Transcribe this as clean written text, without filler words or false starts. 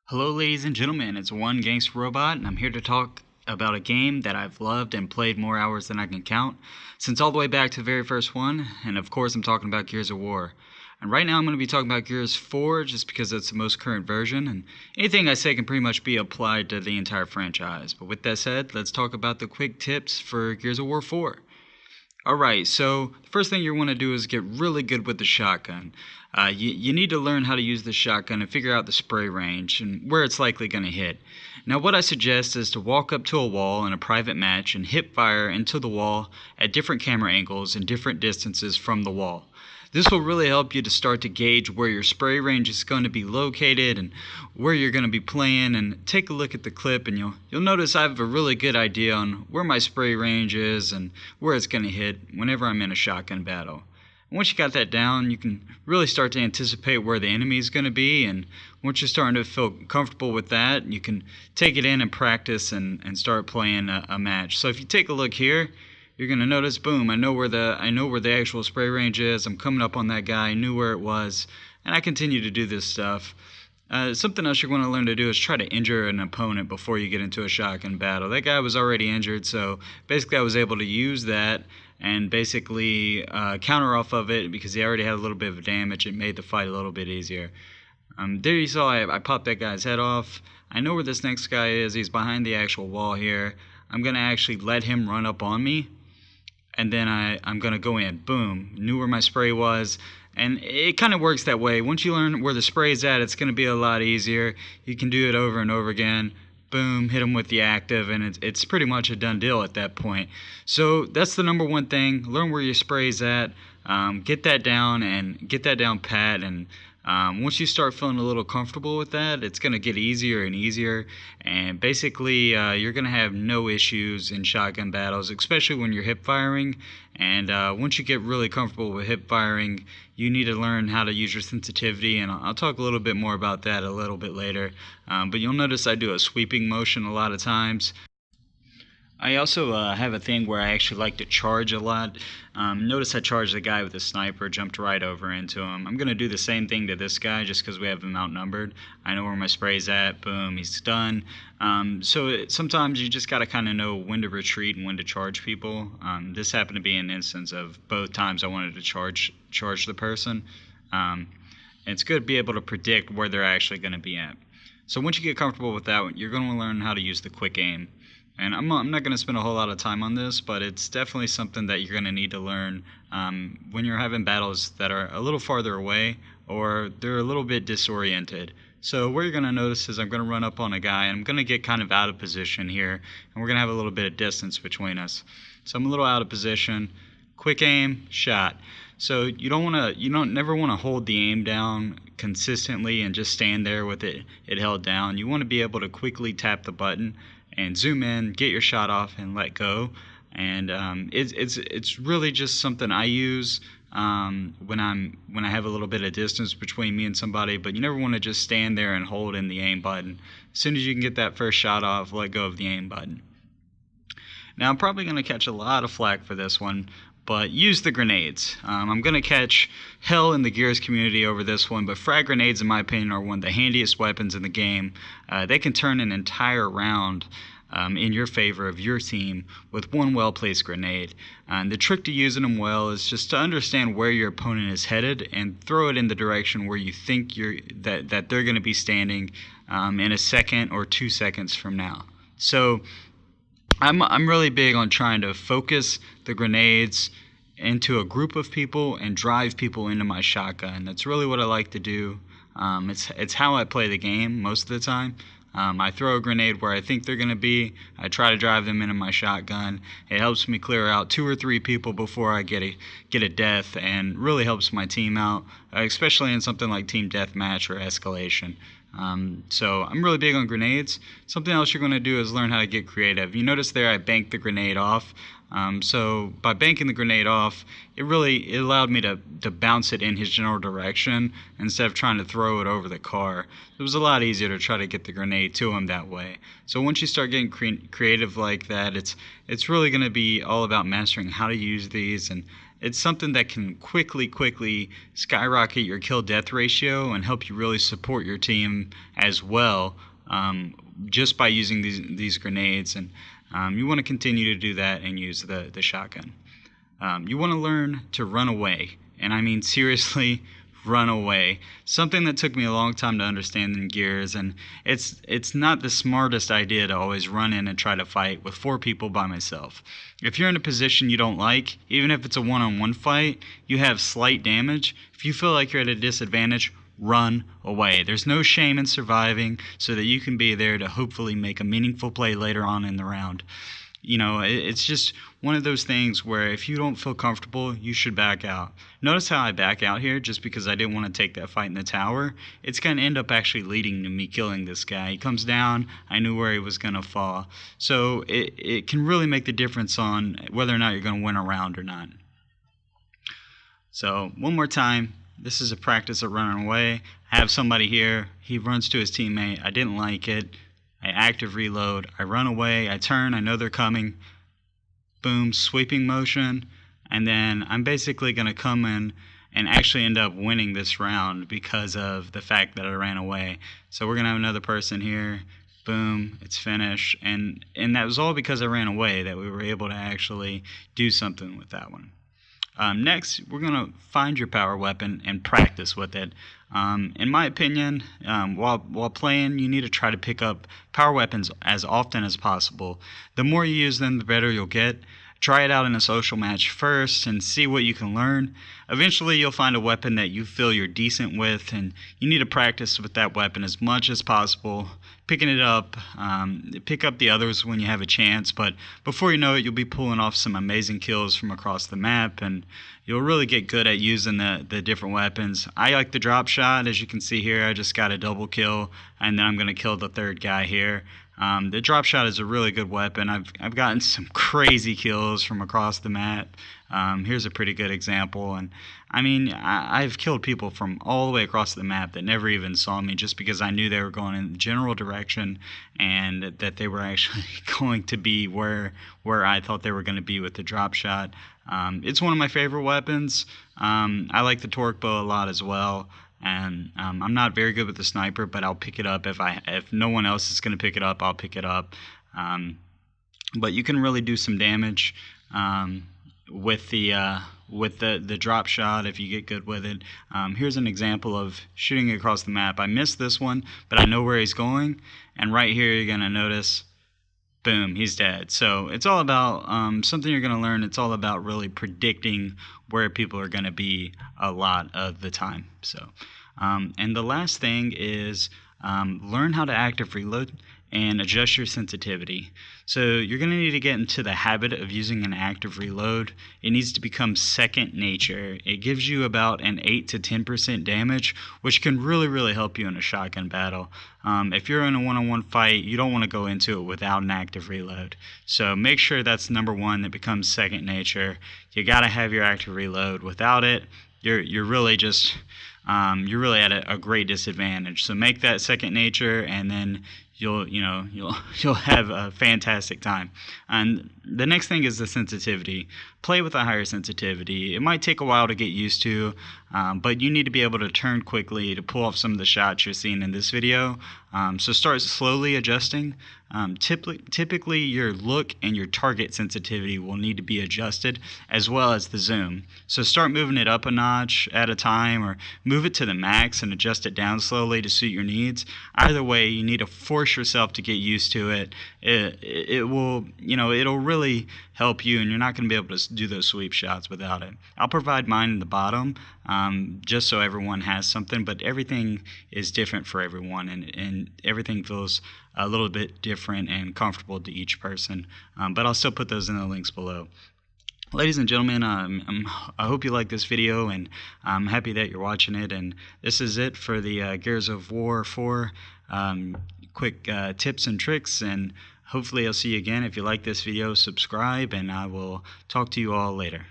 Hello, ladies and gentlemen. It's One Gangster Robot, and I'm here to talk about a game that I've loved and played more hours than I can count, since all the way back to the very first one. And of course, I'm talking about Gears of War. And right now, I'm going to be talking about Gears 4 just because it's the most current version, and anything I say can pretty much be applied to the entire franchise. But with that said, let's talk about the quick tips for Gears of War 4. Alright, so the first thing you want to do is get really good with the shotgun. You need to learn how to use the shotgun and figure out the spray range and where it's likely going to hit. Now what I suggest is to walk up to a wall in a private match and hip fire into the wall at different camera angles and different distances from the wall. This will really help you to start to gauge where your spray range is going to be located and where you're going to be playing, and take a look at the clip and you'll notice I have a really good idea on where my spray range is and where it's going to hit whenever I'm in a shotgun battle. And once you got that down, you can really start to anticipate where the enemy is going to be, and once you're starting to feel comfortable with that, you can take it in and practice and start playing a match. So if you take a look here, you're going to notice, boom, I know where the actual spray range is. I'm coming up on that guy, I knew where it was, and I continue to do this stuff. Something else you're going to learn to do is try to injure an opponent before you get into a shotgun battle. That guy was already injured, so basically I was able to use that and basically counter off of it because he already had a little bit of damage. It made the fight a little bit easier. There you saw I popped that guy's head off. I know where this next guy is. He's behind the actual wall here. I'm going to actually let him run up on me, and then I'm going to go in. Boom. Knew where my spray was. And it kind of works that way. Once you learn where the spray is at, it's going to be a lot easier. You can do it over and over again. Boom, hit them with the active, and it's pretty much a done deal at that point. So that's the number one thing. Learn where your spray's at. Get that down and get that down pat, and once you start feeling a little comfortable with that, it's going to get easier and easier, and basically you're going to have no issues in shotgun battles, especially when you're hip firing. And once you get really comfortable with hip firing, you need to learn how to use your sensitivity, and I'll talk a little bit more about that a little bit later. But you'll notice I do a sweeping motion a lot of times. I also have a thing where I actually like to charge a lot. Notice I charged the guy with a sniper, jumped right over into him. I'm going to do the same thing to this guy just because we have him outnumbered. I know where my spray's at. Boom, he's done. Sometimes you just got to kind of know when to retreat and when to charge people. This happened to be an instance of both times I wanted to charge the person. It's good to be able to predict where they're actually going to be at. So once you get comfortable with that, you're going to learn how to use the quick aim. And I'm not going to spend a whole lot of time on this, but it's definitely something that you're going to need to learn when you're having battles that are a little farther away or they're a little bit disoriented. So what you're going to notice is I'm going to run up on a guy, and I'm going to get kind of out of position here, and we're going to have a little bit of distance between us. So I'm a little out of position, quick aim, shot. So you don't never want to hold the aim down consistently and just stand there with it held down. You want to be able to quickly tap the button and zoom in, get your shot off, and let go. And it's really just something I use when I have a little bit of distance between me and somebody. But you never want to just stand there and hold in the aim button. As soon as you can get that first shot off, let go of the aim button. Now I'm probably going to catch a lot of flack for this one, but use the grenades. I'm going to catch hell in the Gears community over this one, but frag grenades, in my opinion, are one of the handiest weapons in the game. They can turn an entire round in your favor of your team with one well-placed grenade. And the trick to using them well is just to understand where your opponent is headed and throw it in the direction where you think that they're going to be standing in a second or 2 seconds from now. So I'm really big on trying to focus the grenades into a group of people and drive people into my shotgun. That's really what I like to do. It's how I play the game most of the time. I throw a grenade where I think they're going to be. I try to drive them into my shotgun. It helps me clear out 2 or 3 people before I get a death, and really helps my team out, especially in something like team deathmatch or escalation. So I'm really big on grenades. Something else you're going to do is learn how to get creative. You notice there I banked the grenade off. So by banking the grenade off, it allowed me to bounce it in his general direction instead of trying to throw it over the car. It was a lot easier to try to get the grenade to him that way. So once you start getting creative like that, it's really going to be all about mastering how to use these, and it's something that can quickly skyrocket your kill-death ratio and help you really support your team as well, just by using these grenades. And you want to continue to do that and use the shotgun. You want to learn to run away, and I mean seriously, run away. Something that took me a long time to understand in Gears, and it's not the smartest idea to always run in and try to fight with 4 people by myself. If you're in a position you don't like, even if it's a one-on-one fight, you have slight damage, if you feel like you're at a disadvantage, run away. There's no shame in surviving so that you can be there to hopefully make a meaningful play later on in the round. You know, it's just one of those things where if you don't feel comfortable, you should back out. Notice how I back out here just because I didn't want to take that fight in the tower. It's going to end up actually leading to me killing this guy. He comes down, I knew where he was going to fall. So it can really make the difference on whether or not you're going to win a round or not. So one more time, this is a practice of running away. I have somebody here, he runs to his teammate, I didn't like it. I active reload, I run away, I turn, I know they're coming, boom, sweeping motion, and then I'm basically going to come in and actually end up winning this round because of the fact that I ran away. So we're going to have another person here, boom, it's finished, and that was all because I ran away that we were able to actually do something with that one. Next, we're going to find your power weapon and practice with it. In my opinion, while playing, you need to try to pick up power weapons as often as possible. The more you use them, the better you'll get. Try it out in a social match first and see what you can learn. Eventually, you'll find a weapon that you feel you're decent with, and you need to practice with that weapon as much as possible. Picking it up, pick up the others when you have a chance, but before you know it, you'll be pulling off some amazing kills from across the map, and you'll really get good at using the different weapons. I like the drop shot. As you can see here, I just got a double kill, and then I'm going to kill the third guy here. The drop shot is a really good weapon. I've gotten some crazy kills from across the map. Here's a pretty good example, and I mean I've killed people from all the way across the map that never even saw me just because I knew they were going in the general direction and that they were actually going to be where I thought they were going to be with the drop shot. It's one of my favorite weapons. I like the torque bow a lot as well. And I'm not very good with the sniper, but I'll pick it up if no one else is going to pick it up. I'll pick it up. But you can really do some damage with the drop shot if you get good with it. Here's an example of shooting across the map. I missed this one, but I know where he's going. And right here, you're going to notice, boom, he's dead. So it's all about something you're going to learn. It's all about really predicting where people are going to be a lot of the time. So, and the last thing is learn how to active reload and adjust your sensitivity. So you're going to need to get into the habit of using an active reload. It needs to become second nature. It gives you about an 8 to 10% damage, which can really help you in a shotgun battle. If you're in a one-on-one fight, you don't want to go into it without an active reload. So make sure that's number one, that becomes second nature. You got to have your active reload. Without it, you're really just you're really at a great disadvantage. So make that second nature, and then you'll have a fantastic time. And the next thing is the sensitivity. Play with a higher sensitivity. It might take a while to get used to, but you need to be able to turn quickly to pull off some of the shots you're seeing in this video. So start slowly adjusting. Typically your look and your target sensitivity will need to be adjusted, as well as the zoom. So start moving it up a notch at a time, or move it to the max and adjust it down slowly to suit your needs. Either way, you need to force yourself to get used to it. It will, it'll really help you, and you're not going to be able to do those sweep shots without it. I'll provide mine in the bottom, just so everyone has something, but everything is different for everyone, and everything feels a little bit different and comfortable to each person. But I'll still put those in the links below. Ladies and gentlemen, I hope you like this video, and I'm happy that you're watching it. And this is it for the Gears of War 4 quick tips and tricks. And hopefully I'll see you again. If you like this video, subscribe, and I will talk to you all later.